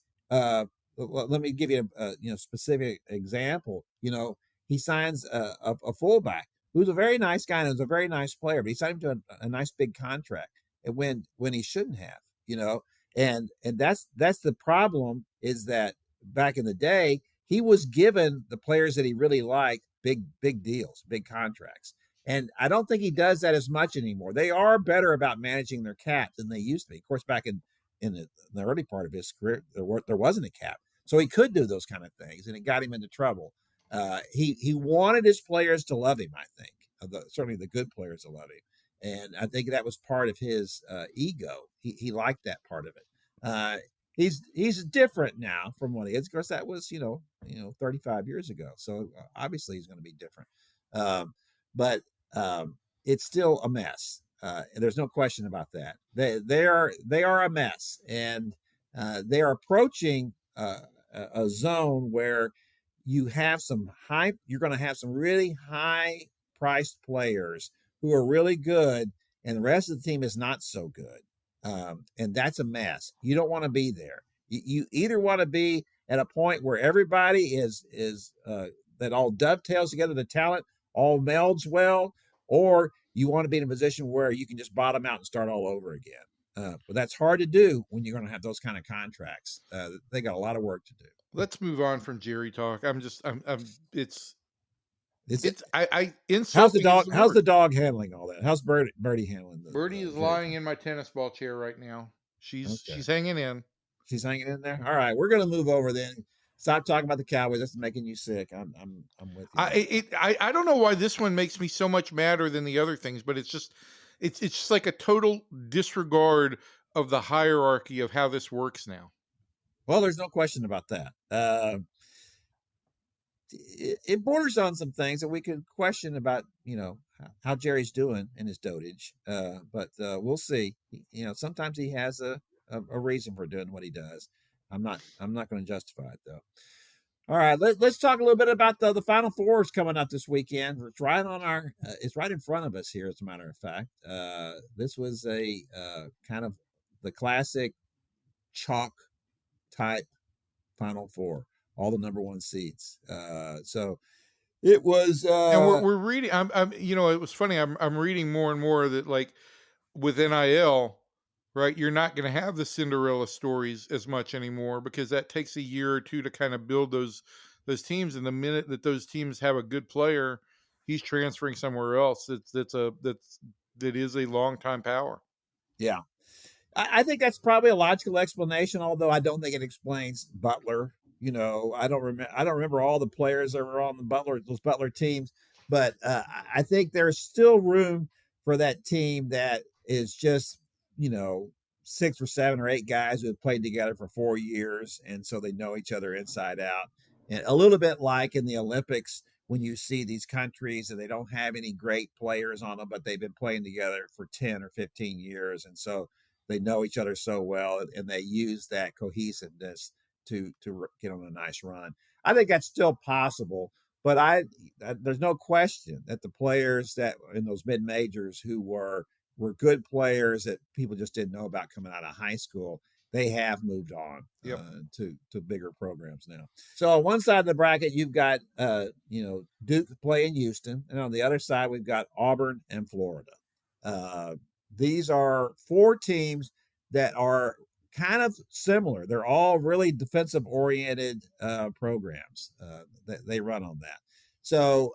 let me give you a specific example. He signs a fullback who's a very nice guy and is a very nice player, but he signed him to a nice big contract when he shouldn't have, and that's the problem, is that back in the day, he was given the players that he really liked big deals, big contracts. And I don't think he does that as much anymore. They are better about managing their cap than they used to be. Of course, back in the early part of his career, there wasn't a cap. So he could do those kind of things, and it got him into trouble. He wanted his players to love him, I think. Certainly the good players to love him. And I think that was part of his ego. He liked that part of it. He's different now from what he is. Of course, that was 35 years ago. So obviously he's going to be different. But it's still a mess. There's no question about that. They are a mess, and they are approaching a zone where you're going to have some really high priced players who are really good, and the rest of the team is not so good. And that's a mess. You don't want to be there. You either want to be at a point where everybody is that all dovetails together, the talent all melds well, or you want to be in a position where you can just bottom out and start all over again. But that's hard to do when you're going to have those kind of contracts. They got a lot of work to do. Let's move on from Jerry talk. How's the dog? How's the dog handling all that? How's Birdy handling? Birdy is lying in my tennis ball chair right now. She's hanging in. She's hanging in there. All right, we're going to move over then. Stop talking about the Cowboys. That's making you sick. I'm with you. I don't know why this one makes me so much madder than the other things, but it's just like a total disregard of the hierarchy of how this works now. Well, there's no question about that. It borders on some things that we could question about, how Jerry's doing in his dotage. But we'll see. Sometimes he has a reason for doing what he does. I'm not going to justify it though. All right, let's talk a little bit about the Final Fours coming up this weekend. It's right on it's right in front of us here, as a matter of fact. This was a kind of the classic chalk type Final Four, all the number one seeds. So it was. And we're reading. It was funny. I'm reading more and more that, like, with NIL, right, you're not going to have the Cinderella stories as much anymore, because that takes a year or two to kind of build those teams. And the minute that those teams have a good player, he's transferring somewhere else. That is a long time power. Yeah, I think that's probably a logical explanation, although I don't think it explains Butler. I don't remember all the players that were on those Butler teams, but I think there's still room for that team that is just 6 or 7 or 8 guys who have played together for 4 years, and so they know each other inside out. And a little bit like in the Olympics, when you see these countries and they don't have any great players on them, but they've been playing together for 10 or 15 years, and so they know each other so well, and they use that cohesiveness to get on a nice run. I think that's still possible, but there's no question that the players that in those mid majors who were good players that people just didn't know about coming out of high school, they have moved on Yep. to bigger programs now. So on one side of the bracket, you've got Duke playing Houston, and on the other side, we've got Auburn and Florida. These are four teams that are kind of similar. They're all really defensive oriented programs that they run on that. So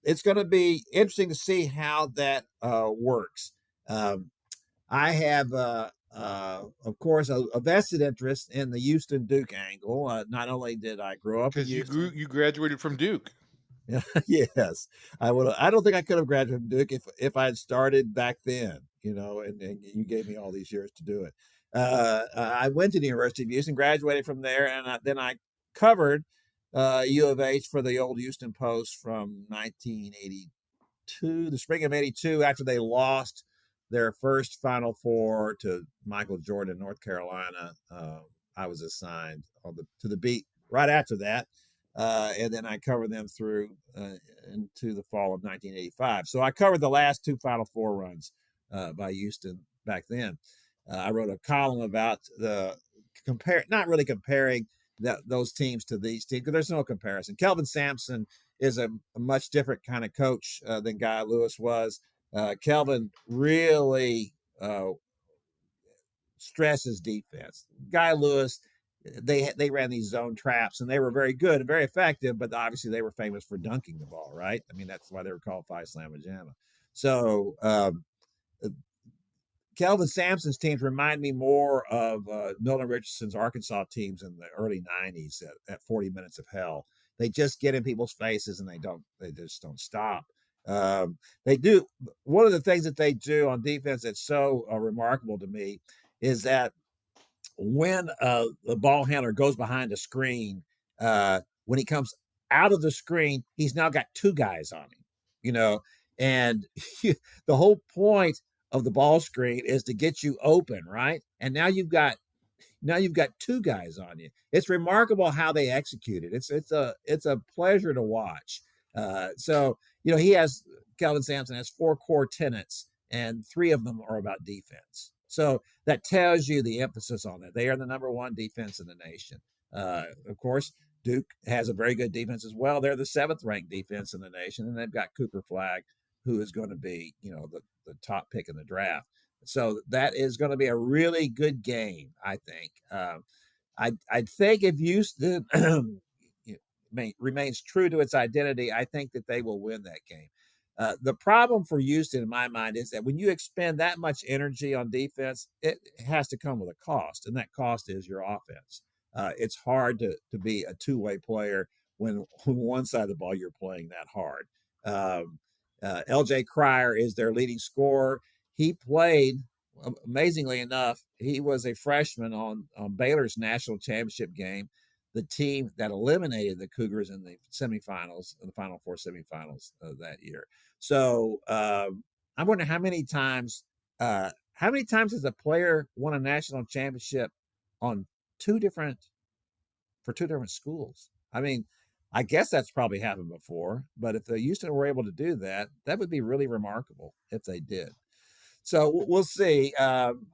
it's going to be interesting to see how that works. I have, of course, a vested interest in the Houston Duke angle. Not only did I grow up in Because Houston, you graduated from Duke. yes, I would. I don't think I could have graduated from Duke if I had started back then. And you gave me all these years to do it. I went to the University of Houston, graduated from there, and then I covered U of H for the old Houston Post from 1982, the spring of '82, after they lost their first Final Four to Michael Jordan in North Carolina. I was assigned to the beat right after that. And then I covered them through into the fall of 1985. So I covered the last two Final Four runs by Houston back then. I wrote a column about not really comparing those teams to these teams, because there's no comparison. Kelvin Sampson is a much different kind of coach than Guy Lewis was. Kelvin really stresses defense. Guy Lewis, they ran these zone traps, and they were very good and very effective, but obviously they were famous for dunking the ball, right? I mean, that's why they were called Phi Slama Jama. So Kelvin Sampson's teams remind me more of Milton Richardson's Arkansas teams in the early 90s at 40 Minutes of Hell. They just get in people's faces, and they just don't stop. They do. One of the things that they do on defense that's so remarkable to me is that when the ball handler goes behind a screen, when he comes out of the screen, he's now got two guys on him, and the whole point of the ball screen is to get you open, right? And now you've got two guys on you. It's remarkable how they execute it. It's a pleasure to watch. So Kelvin Sampson has four core tenets, and three of them are about defense. So that tells you the emphasis on it. They are the number one defense in the nation. Of course, Duke has a very good defense as well. They're the 7th ranked defense in the nation, and they've got Cooper Flagg, who is going to be, the top pick in the draft. So that is going to be a really good game, I think. I think if Houston remains true to its identity, I think that they will win that game. The problem for Houston, in my mind, is that when you expend that much energy on defense, it has to come with a cost, and that cost is your offense. It's hard to be a two-way player when one side of the ball you're playing that hard. L.J. Cryer is their leading scorer. He played, amazingly enough, he was a freshman on Baylor's national championship game, the team that eliminated the Cougars in the semifinals, the Final Four semifinals that year. So I wonder how many times has a player won a national championship on two different schools? I mean, I guess that's probably happened before, but if the Houston were able to do that, that would be really remarkable if they did. So we'll see. I'm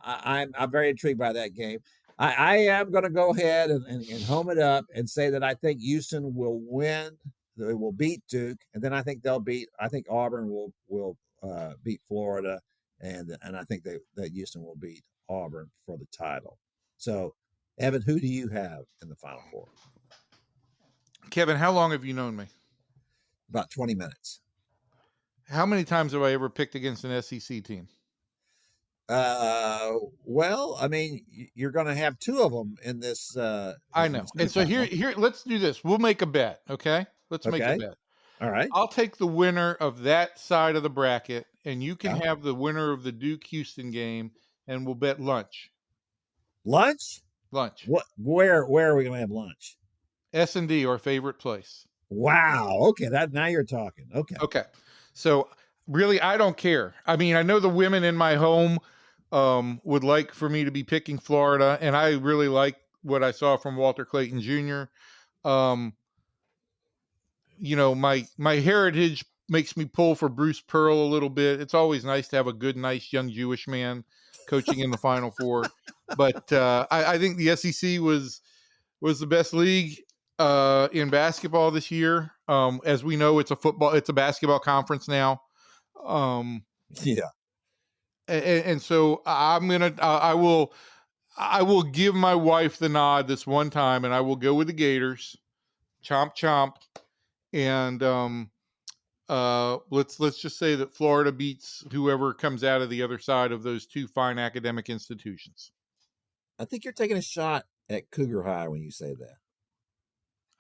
very intrigued by that game. I am going to go ahead and home it up and say that I think Houston will win. They will beat Duke, and then I think Auburn will beat Florida, and I think that Houston will beat Auburn for the title. So, Evan, who do you have in the Final Four? Kevin, how long have you known me? About 20 minutes. How many times have I ever picked against an SEC team? Well, I mean, you're going to have two of them in this. I know. And so here, let's do this. We'll make a bet. Okay. Let's make a bet. All right. I'll take the winner of that side of the bracket, and you can have the winner of the Duke Houston game, and we'll bet lunch. Lunch? What? Where are we going to have lunch? S&D, our favorite place. Wow. Okay. Now you're talking. Okay. So really, I don't care. I mean, I know the women in my home would like for me to be picking Florida, and I really like what I saw from Walter Clayton Jr. My heritage makes me pull for Bruce Pearl a little bit. It's always nice to have a good, nice young Jewish man coaching in the Final Four. But I think the SEC was the best league in basketball this year. As we know, it's a basketball conference now. Yeah. And so I will give my wife the nod this one time, and I will go with the Gators. Chomp chomp. And let's just say that Florida beats whoever comes out of the other side of those two fine academic institutions. I think you're taking a shot at Cougar High when you say that.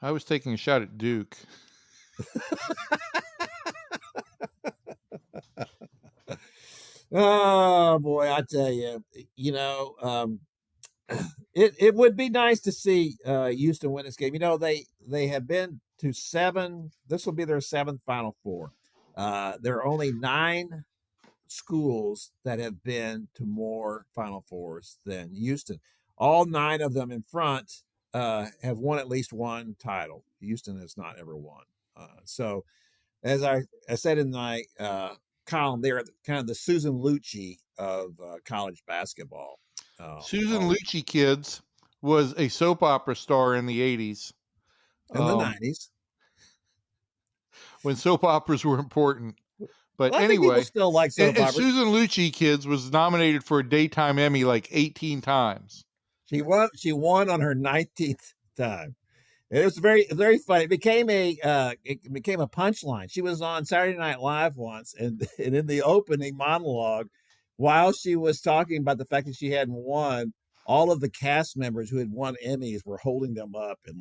I was taking a shot at Duke. Oh boy, I tell you, it would be nice to see Houston win this game. They have been to 7. This will be their 7th Final Four. There are only 9 schools that have been to more Final Fours than Houston. All 9 of them in front have won at least one title. Houston has not ever won. So, as I said in my column, they're kind of the Susan Lucci of college basketball. Susan Lucci Kids was a soap opera star in the 80s. In the 90s. When soap operas were important. But I anyway, think people still like soap operas. Susan Lucci Kids was nominated for a daytime Emmy like 18 times. She won on her 19th time. It was very, very funny. It became a punchline. She was on Saturday Night Live once, and in the opening monologue, while she was talking about the fact that she hadn't won, all of the cast members who had won Emmys were holding them up and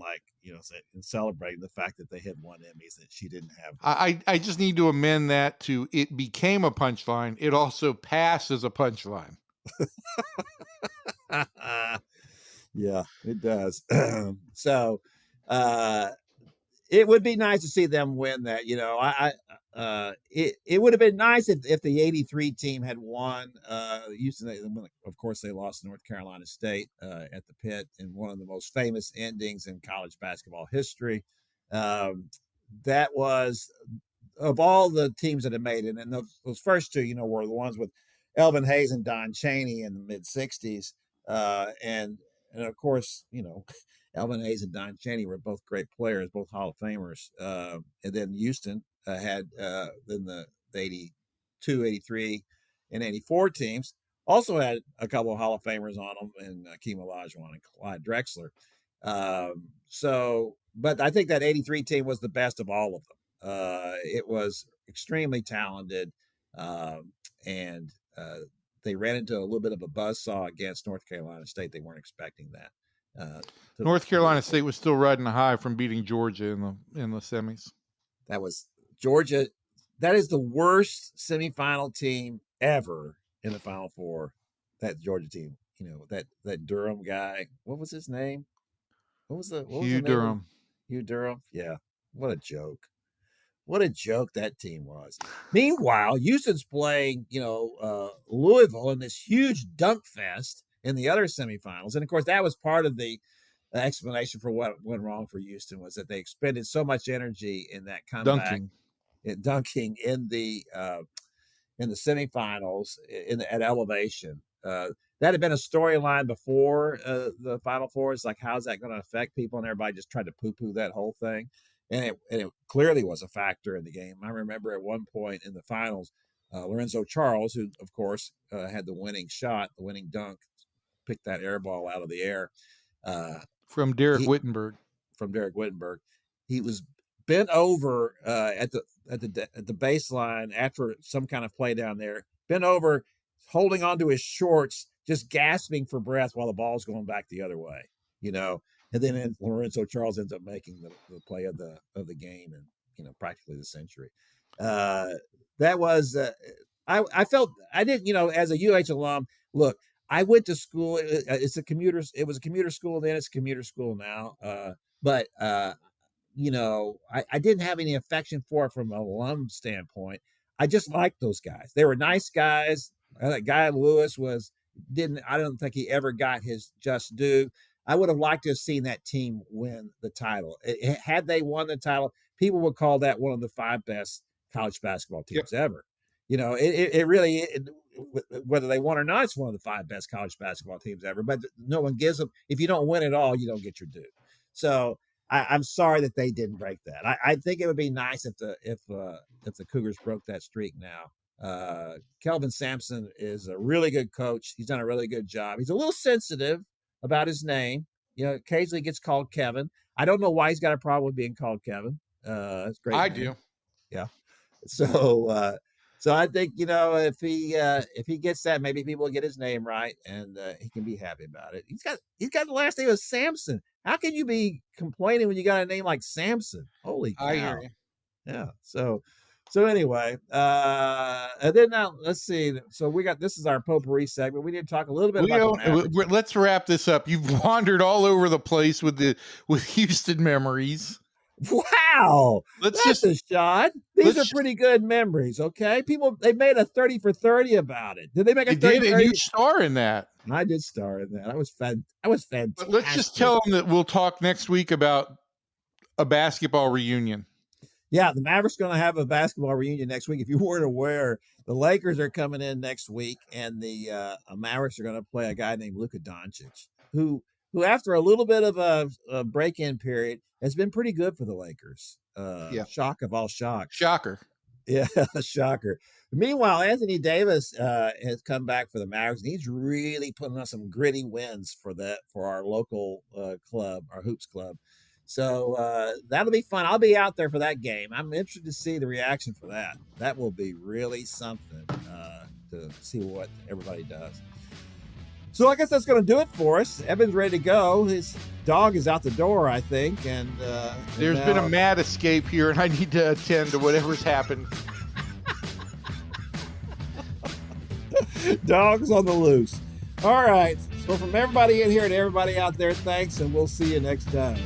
and celebrating the fact that they had won Emmys that she didn't have. I just need to amend that to it became a punchline. It also passed as a punchline. Yeah, it does. So, it would be nice to see them win that. It would have been nice if the '83 team had won. Houston, of course, they lost to North Carolina State at the pit in one of the most famous endings in college basketball history. That was, of all the teams that have made it, and those first two, were the ones with Elvin Hayes and Don Chaney in the mid '60s, and of course, Elvin Hayes and Don Chaney were both great players, both Hall of Famers. And then Houston had then the 82, 83, and 84 teams also had a couple of Hall of Famers on them, and Hakeem Olajuwon and Clyde Drexler. But I think that 83 team was the best of all of them. It was extremely talented, and they ran into a little bit of a buzzsaw against North Carolina State. They weren't expecting that. North Carolina State was still riding a high from beating Georgia in the semis. That was Georgia. That is the worst semifinal team ever in the Final Four. That Georgia team. That Durham guy. What was his name? Hugh Durham. Hugh Durham. Yeah. What a joke. What a joke that team was. Meanwhile, Houston's playing, Louisville in this huge dunk fest in the other semifinals. And of course, that was part of the explanation for what went wrong for Houston, was that they expended so much energy in that comeback, dunking in the semifinals at elevation. That had been a storyline before the Final Four. It's like, how's that going to affect people? And everybody just tried to poo-poo that whole thing. And it clearly was a factor in the game. I remember at one point in the finals, Lorenzo Charles, who, of course, had the winning shot, the winning dunk, picked that air ball out of the air. From Derek Whittenburg. He was bent over at the baseline after some kind of play down there, bent over, holding onto his shorts, just gasping for breath while the ball's going back the other way, And then Lorenzo Charles ends up making the play of the game and practically the century. That was I felt I didn't as a UH alum. Look, I went to school. It was a commuter school then. It's a commuter school now. But I didn't have any affection for it from an alum standpoint. I just liked those guys. They were nice guys. That guy Lewis I don't think he ever got his just due. I would have liked to have seen that team win the title. Had they won the title, people would call that one of the 5 best college basketball teams ever. it really, whether they won or not, it's one of the 5 best college basketball teams ever. But no one gives them. If you don't win at all, you don't get your due. So I'm sorry that they didn't break that. I think it would be nice if the Cougars broke that streak now. Kelvin Sampson is a really good coach. He's done a really good job. He's a little sensitive about his name. Occasionally gets called Kevin. I don't know why he's got a problem with being called Kevin. It's great. I name. do. Yeah. So I think, if he gets that, maybe people will get his name right and he can be happy about it. He's got the last name of Sampson. How can you be complaining when you got a name like Sampson? Holy cow. I hear you. Yeah. So anyway, and then now let's see. So this is our potpourri segment. We need to talk a little bit about let's wrap this up. You've wandered all over the place with Houston memories. Wow, that's a shot. These are pretty good memories. Okay, they made a 30 for 30 about it. Did they make a 30 for 30? And you star in that. I did star in that. I was fantastic. But let's just tell them that we'll talk next week about a basketball reunion. Yeah, the Mavericks going to have a basketball reunion next week. If you weren't aware, the Lakers are coming in next week, and the Mavericks are going to play a guy named Luka Doncic, who after a little bit of a break-in period has been pretty good for the Lakers. Shock of all shocks. Shocker. Yeah, shocker. Meanwhile, Anthony Davis has come back for the Mavericks, and he's really putting on some gritty wins for our local club, our Hoops Club. So that'll be fun. I'll be out there for that game. I'm interested to see the reaction for that. That will be really something to see what everybody does. So I guess that's going to do it for us. Evan's ready to go. His dog is out the door, I think. And there's been a mad escape here, and I need to attend to whatever's happened. Dogs on the loose. All right. So from everybody in here and everybody out there, thanks, and we'll see you next time.